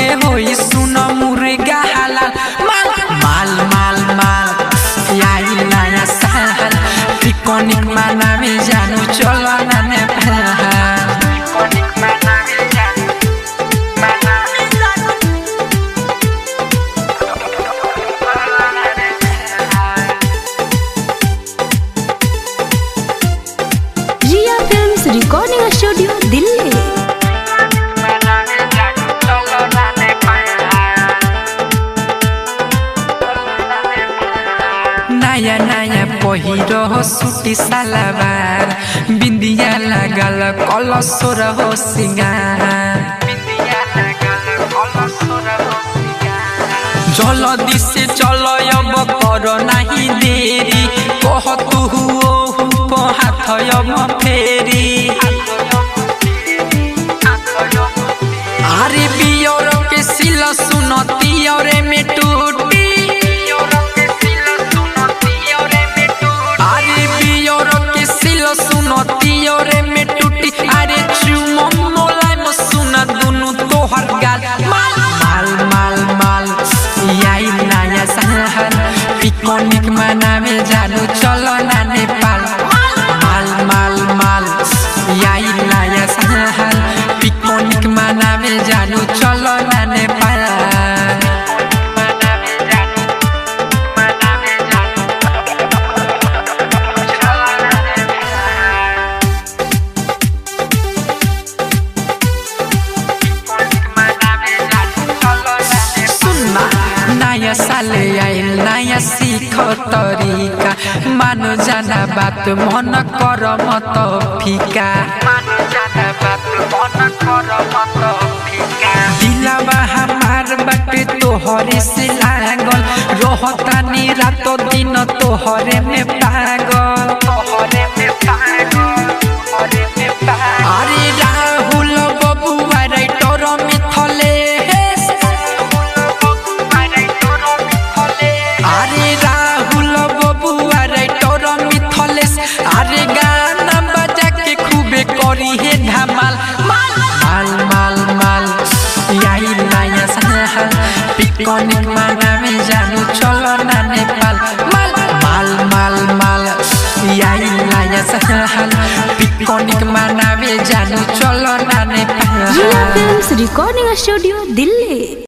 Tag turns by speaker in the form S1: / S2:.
S1: संगे होई सुन मुर्गा हलाल माल माल माल माल आई नया साल पिकनिक मनावे जानु चलो ना नेपाल
S2: रिया फिल्म्स रिकॉर्डिंग स्टूडियो दिल्ली।
S1: नया नया पहिरो हो सूटी सलवार बिंदिया लगल कलसोर हो सिंगार जल्दी से चलो अब करो नहीं देरी कहतु हुओ हाथ अब फेरी अरे बियर के सिल सुनती और में टूटी अरे बियर के सिल सुनती और में टूटी अरे चुम मोला में सुना दुनु तोहर गाल माल माल माल माल आई नया साल पिकनिक मनावे जानु चलो ना नेपाल माल माल माल आई नया साल पिकनिक मनावे जानु चलो ना नेपाल नया साल आइल नया सीख तरीका मानो जाना बात मन कर मत फीका दिलवा हमार बाटे तोहरे से लागल रहतानी रात दिन तोहरे में पागल अरे राहुल बबुआ राइटर मिथले अरे राहुल बबुआ राइटर मिथलेश अरे गाना बजा के खूबे करी है धमाल माल माल माल आई नया साल पिकनिक मनावे जानु चलो ना नेपाल माल माल माल माल आई नया साल पिकनिक मनावे जानु चलो ना नेपाल।
S2: रिया फिल्म्स रिकॉर्डिंग स्टूडियो दिल्ली।